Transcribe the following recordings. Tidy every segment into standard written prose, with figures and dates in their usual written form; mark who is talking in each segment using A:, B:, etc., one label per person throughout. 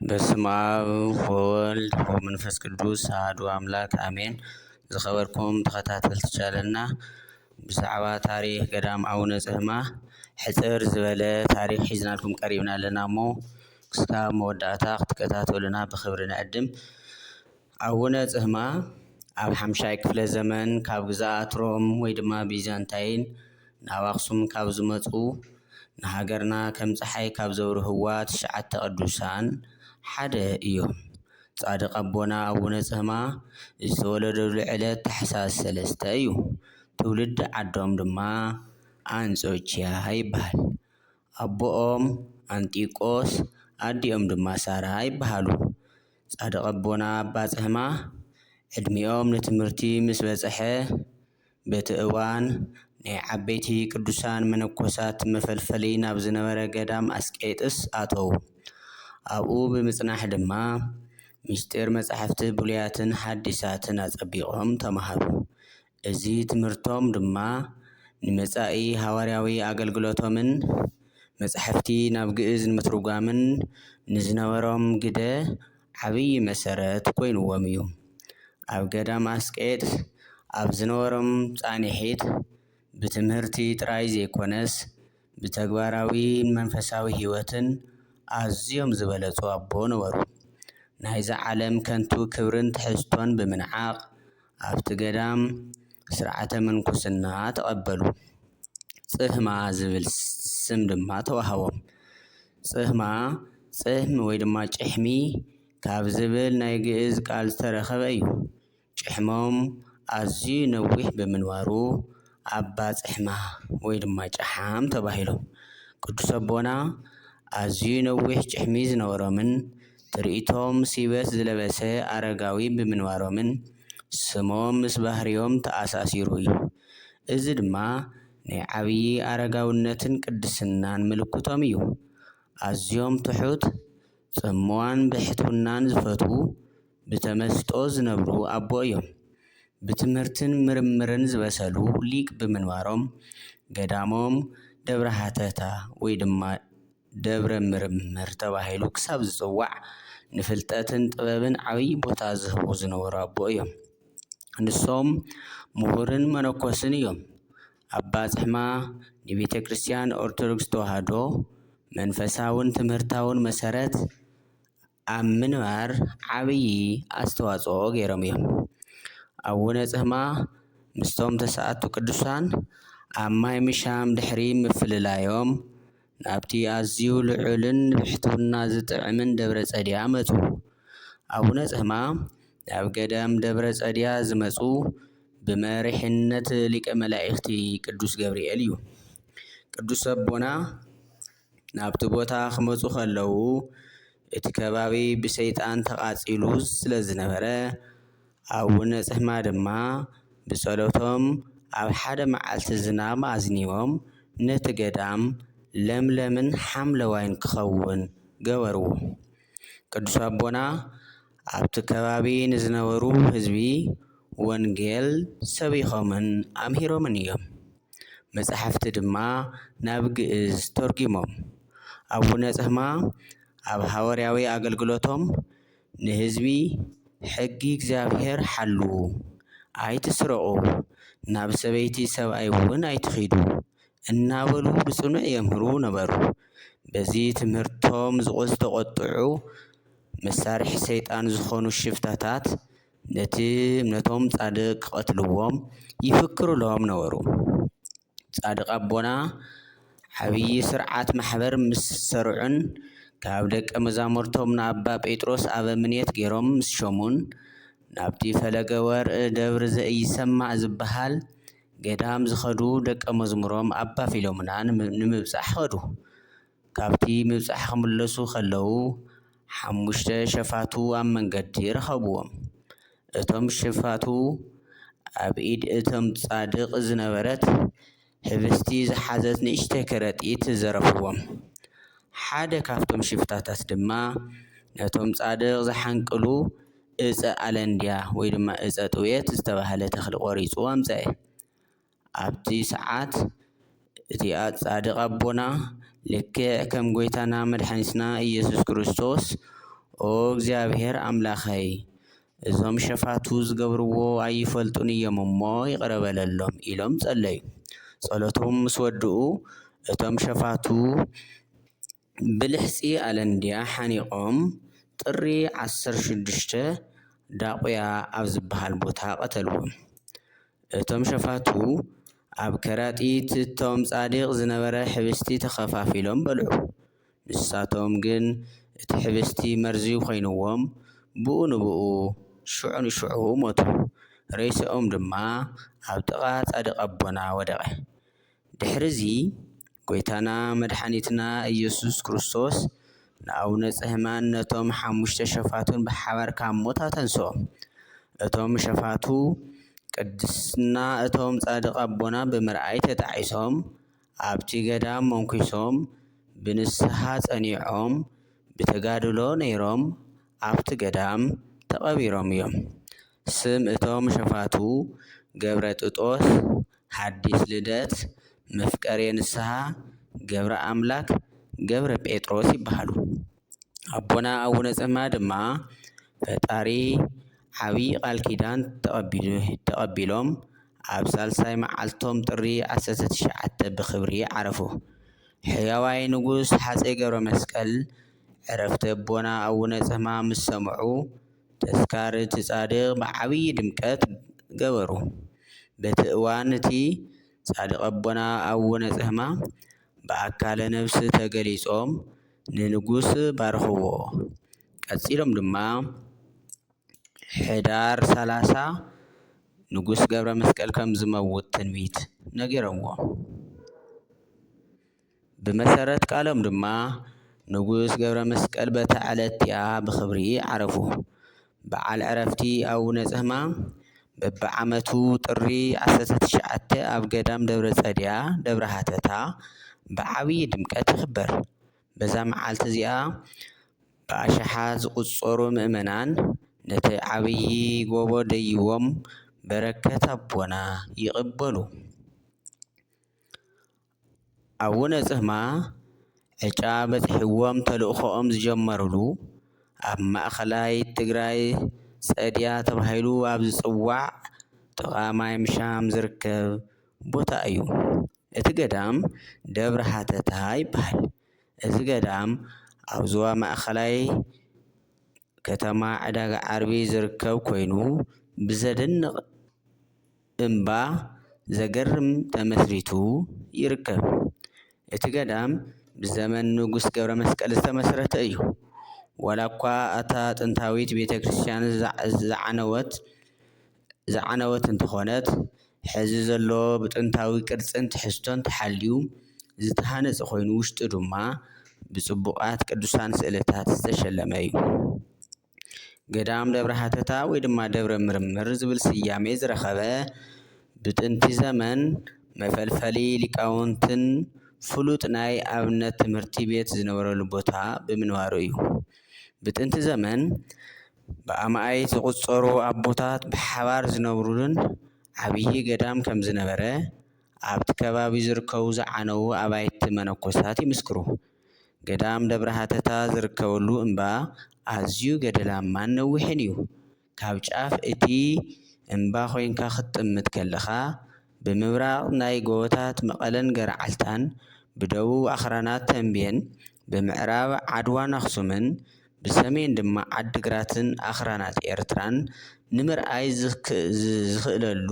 A: በስመ አብ ወወልድ ወመንፈስ ቅዱስ አሐዱ አምላክ አሜን። ዝኸበርኩም ተኸታተልቲ ቻለና ብዛዕባ ታሪክ ገዳም አቡነ ጽህማ ሕፅር ዝበለ ታሪክ ሒዝናልኩም ቀሪብና ኣለና እሞ ክሳብ መወዳእታ ክትከታተሉና ብክብሪ ንዕድም። አቡነ ጽህማ ኣብ 5ይ ክፍለ ዘመን ካብ ግዝኣት ሮም ወይ ድማ ቢዛንታይን ናብ ኣክሱም ካብ ዝመፁ ንሃገርና ከም ፀሓይ ካብ ዘብርህዋ 9 ቅዱሳን ሓደ እዮም። ጻድቕ ኣቦና አቡነ ጽህማ ዝተወለደሉ ዕለት ታሕሳስ 3 እዩ። ትውልዲ ዓዶም ድማ አንጾኪያ ይበሃል። ኣቦኦም አንጢቆስ ኣዲኦም ድማ ሳራ ይበሃሉ። ጻድቕ ኣቦና ኣባ ጽህማ ዕድሚኦም ንትምህርቲ ምስ በጽሐ በቲ እዋን ናይ ዓበይቲ ቅዱሳን መነኮሳት መፈልፈሊ ናብ ዝነበረ ገዳም ኣስቄጥስ ኣተዉ። ኣብኡ ብምጽናሕ ድማ ምስጢር መጻሕፍቲ ብሉያትን ሓዲሳትን ኣጸቢቖም ተምሃሩ። እዚ ትምህርቶም ድማ ንመጻኢ ሃዋርያዊ ኣገልግሎቶምን መጻሕፍቲ ናብ ግእዝ ንምትርጓምን ንዝነበሮም ግደ ዓብይ መሰረት ኮይንዎም እዩ። ኣብ ገዳም ኣስቄጥስ ኣብ ዝነበሮም ጻኒሒት ብትምህርቲ ጥራይ ዘይኮነስ ብተግባራዊ መንፈሳዊ ህይወትን ኣዝዮም ዝበለጹ ኣቦ ነበሩ። ናይዚ ዓለም ከንቱ ክብርን ትሕዝቶን ብምንዓቕ ኣብቲ ገዳም ስርዓተ ምንኩስና ተቐበሉ። ጽህማ ዝብል ስም ድማ ተዋህቦም። ጽህማ ጽህም ወይ ድማ ጭሕሚ ካብ ዝብል ናይ ግእዝ ቃል ዝተረኸበ እዩ። ጭሕሞም ኣዝዩ ነዊሕ ብምንባሩ ኣባ ጽሕማ ወይ ድማ ጨሓም ተባሂሎም። ቅዱስ ኣቦና ኣዝዩ ነዊሕ ጭሕሚ ዝነበሮምን ትርኢቶም ሲበት ዝለበሰ ኣረጋዊ ብምንባሮምን ስሞም ምስ ባህርዮም ተኣሳሲሩ እዩ። እዚ ድማ ናይ ዓብዪ ኣረጋውነትን ቅድስናን ምልክቶም እዩ። ኣዝዮም ትሑት ጽምዋን ብሕትውናን ዝፈትዉ ብተመስጦ ዝነብሩ ኣቦ እዮም። ብትምህርትን ምርምርን ዝበሰሉ ሊቅ ብምንባሮም ገዳሞም ደብረ ሃተታ ወይ ድማ ደብረ ምርምር ተባሂሉ ክሳብ ዝጽዋዕ ንፍልጠትን ጥበብን ዓብይ ቦታ ዝህቡ ዝነበሩ ኣቦ እዮም። ንሶም ምሁርን መነኮስን እዮም። ኣባ ጽሕማ ንቤተ ክርስቲያን ኦርቶዶክስ ተዋህዶ መንፈሳውን ትምህርታውን መሰረት ኣብ ምንባር ዓብይ ኣስተዋጽኦ ገይሮም እዮም። አቡነ ጽህማ ምስቶም ተስዓቱ ቅዱሳን ኣብ ማይ ምሻም ድሕሪ ምፍልላዮም ናብቲ ኣዝዩ ልዑልን ብሕትውና ዝጥዕምን ደብረ ጸድያ መጹ። አቡነ ጽህማ ናብ ገዳም ደብረ ጸድያ ዝመጹ ብመሪሕነት ሊቀ መላእኽቲ ቅዱስ ገብርኤል እዩ። ቅዱስ ኣቦና ናብቲ ቦታ ክመጹ ከለዉ እቲ ከባቢ ብሰይጣን ተቓጺሉ ስለ ዝነበረ አቡነ ጽህማ ድማ ብጸሎቶም ኣብ ሓደ መዓልቲ ዝናብ ኣዝኒቦም ነቲ ገዳም ለምለምን ሓምለዋይን ክኸውን ገበርዎ። ቅዱስ ኣቦና ኣብቲ ከባቢ ንዝነበሩ ህዝቢ ወንጌል ሰቢኾምን ኣምሂሮምን እዮም። መጻሕፍቲ ድማ ናብ ግእዝ ተርጊሞም። አቡነ ጽህማ ኣብ ሃዋርያዊ ኣገልግሎቶም ንህዝቢ ሕጊ እግዚኣብሔር ሓልዉ፣ ኣይትስረቑ፣ ናብ ሰበይቲ ሰብኣይ እውን ኣይትኺዱ እናበሉ ብጽኑዕ የምህሩ ነበሩ። በዚ ትምህርቶም ዝተቖጥዑ መሳርሒ ሰይጣን ዝኾኑ ሽፍታታት ነቲ እምነቶም ጻድቕ ክቐትልዎም ይፍክሩሎም ነበሩ። ጻድቕ ኣቦና ዓብዪ ስርዓት ማሕበር ምስ ሰርዑን ካብ ደቀ መዛሙርቶም ንኣባ ጴጥሮስ ኣበምኔት ገይሮም ምስ ሾሙን ናብቲ ፈለገ ወርኢ ደብሪ ዘኢሰማዕ ዝበሃል ገዳም ዝኸዱ ደቀ መዝሙሮም ኣባ ፊሎምና ንምብጻሕ ኸዱ። ካብቲ ምብጻሕ ክምለሱ ከለዉ 5 ሸፋቱ ኣብ መንገዲ ረኸብዎም። እቶም ሸፋቱ ኣብ ኢድ እቶም ጻድቕ ዝነበረት ህብስቲ ዝሓዘት ንእሽተይ ከረጢት ዘረፍዎም። ሓደ ካብቶም ሽፍታታት ድማ ነቶም ጻድቕ ዝሓንቅሉ እፀ ኣለንድያ ወይ ድማ እፀ ጥውየት ዝተባህለ ተኽሊ ቆሪጹ ኣምጽአ። ኣብቲ ሰዓት እቲኣ ጻድቕ ኣቦና ልክዕ ከም ጎይታና መድሓኒትና ኢየሱስ ክርስቶስ ኦ እግዚአብሔር አምላኸይ እዞም ሸፋቱ ዝገብርዎ ኣይፈልጡን እዮም እሞ ይቅረ በለሎም ኢሎም ጸለዩ። ጸሎቶም ምስ ወድኡ እቶም ሸፋቱ ብልሕፂ አለንድያ ሓኒቆም ጥሪ 16 ዳቁያ ኣብ ዝበሃል ቦታ ቀተልዎም። እቶም ሸፋቱ ኣብ ከረጢት እቶም ጻድቕ ዝነበረ ሕብስቲ ተኸፋፊሎም በልዑ። ንሳቶም ግን እቲ ሕብስቲ መርዚ ኮይኑዎም ብኡ ንብኡ ሽዑ ንሽዑ ሞቱ። ሬስኦም ድማ ኣብ ጥቓ ጻድቕ ኣቦና ወደቐ። ድሕሪዚ ጎይታና መድሓኒትና ኢየሱስ ክርስቶስ ንኣቡነ ጽህማን ነቶም 5 ሸፋቱን ብሓባር ካብ ሞት ኣተንስኦም። እቶም ሸፋቱ ቅድስና እቶም ጻድቕ ኣቦና ብምርኣይ ተጣዒሶም ኣብቲ ገዳም መንኩሶም ብንስሓ ጸኒዖም ብተጋድሎ ነይሮም ኣብቲ ገዳም ተቐቢሮም እዮም። ስም እቶም ሸፋቱ ገብረ ጥጦስ፣ ሓዲስ ልደት፣ መፍቀሬ ንስሓ፣ ገብረ ኣምላክ፣ ገብረ ጴጥሮስ ይበሃሉ። ኣቦና ኣቡነ ጽማ ድማ ፈጣሪ ዓብይ ቃል ኪዳን ተቐቢሎም ኣብ ሳልሳይ መዓልቶም ጥሪ 19 ብክብሪ ዓረፉ። ሕያዋይ ንጉስ ሓፀይ ገብረ መስቀል ዕረፍቲ ኣቦና ኣቡነ ጽማ ምስ ሰምዑ ተስካር እቲ ጻድቕ ብዓብይ ድምቀት ገበሩ። በቲ እዋን እቲ ጻድቕ ኣቦና ኣቡነ ጽማ ብኣካለ ነብሲ ተገሊጾም ንንጉስ ባርኽዎ። ቀጺሎም ድማ ሕዳር 30 ንጉስ ገብረ መስቀል ከም ዝመውት ትንቢት ነጊሮምዎ። ብመሰረት ቃሎም ድማ ንጉስ ገብረ መስቀል በታ ዕለት እያ ብክብሪ ዓረፉ። በዓል ዕረፍቲ ኣቡነ ጽማ በብዓመቱ ጥሪ 19 ኣብ ገዳም ደብረ ጸድያ ደብረ ሃተታ ብዓብይ ድምቀት ይኽበር። በዛ መዓልቲ እዚኣ ብኣሽሓት ዝቁጸሩ ምእመናን ነቲ ዓብይ ጎቦ ደይቦም በረከት ኣቦና ይቕበሉ። ኣቡነ ጽማ ዕጫ በፂሕዎም ተልእኾኦም ዝጀመሩሉ ኣብ ማእኸላይ ትግራይ ጸድያ ተባሂሉ ኣብ ዝጽዋዕ ጥቓ ማይ ምሻም ዝርከብ ቦታ እዩ። እቲ ገዳም ደብረ ሃተታ ይበሃል። እዚ ገዳም ኣብ ዞባ ማእኸላይ ከተማ ዕዳጋ ዓርቢ ዝርከብ ኮይኑ ብዘደንቕ እምባ ዘገርም ተመስሪቱ ይርከብ። እቲ ገዳም ብዘመን ንጉስ ገብረ መስቀል ዝተመስረተ እዩ። ዋላ እኳ እታ ጥንታዊት ቤተ ክርስቲያን ዝዓነወት እንትኾነት ሕዚ ዘሎ ብጥንታዊ ቅርጽን ትሕዝቶን ተሓልዩ ዝተሃነጸ ኮይኑ ውሽጡ ድማ ብጽቡቓት ቅዱሳን ስእልታት ዝተሸለመ እዩ። ገዳም ደብረ ሃተታ ወይ ድማ ደብረ ምርምር ዝብል ስያሜ ዝረኸበ ብጥንቲ ዘመን መፈልፈሊ ሊቃውንትን ፍሉጥ ናይ ኣብነት ትምህርቲ ቤት ዝነበረሉ ቦታ ብምንባሩ እዩ። ብጥንቲ ዘመን ብኣማኣይት ዝቁጸሩ ኣቦታት ብሓባር ዝነብሩሉን ዓብይ ገዳም ከም ዝነበረ ኣብቲ ከባቢ ዝርከቡ ዝዓነዉ ኣባይቲ መነኮሳት ይምስክሩ። ገዳም ደብረ ሃተታ ዝርከበሉ እምባ ኣዝዩ ገደላማን ነዊሕን እዩ። ካብ ጫፍ እቲ እምባ ኮይንካ ክትጥምት ከለኻ ብምብራቕ ናይ ጎቦታት መቐለን ገረዓልታን፣ ብደቡብ ኣኽራናት ተንቤን፣ ብምዕራብ ዓድዋን ኣኽሱምን፣ ብሰሜን ድማ ዓዲግራትን ኣኽራናት ኤርትራን ንምርኣይ ዝኽእለሉ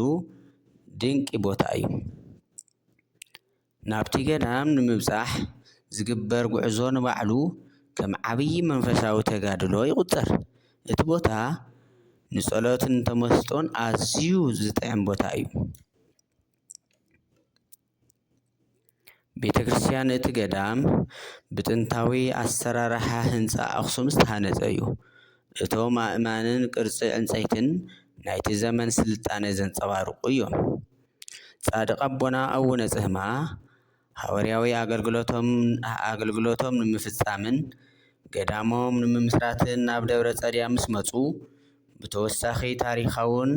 A: ድንቂ ቦታ እዩ። ናብቲ ገዳም ንምብጻሕ ዝግበር ጉዕዞ ንባዕሉ ከም ዓብይ መንፈሳዊ ተጋድሎ ይቑጸር። እቲ ቦታ ንጸሎትን ተመስጦን ኣዝዩ ዝጥዕም ቦታ እዩ። ቤተ ክርስቲያን እቲ ገዳም ብጥንታዊ ኣሰራርሓ ህንፃ ኣኽሱም ዝተሃነፀ እዩ። እቶም ኣእማንን ቅርፂ ዕንፀይትን ናይቲ ዘመን ስልጣነ ዘንጸባርቑ እዮም። ጻድቕ ኣቦና ኣቡነ ጽህማ ሃዋርያዊ ኣገልግሎቶም ንምፍጻምን ገዳሞም ንምምስራትን ናብ ደብረ ጸድያ ምስ መጹ ብተወሳኺ ታሪኻውን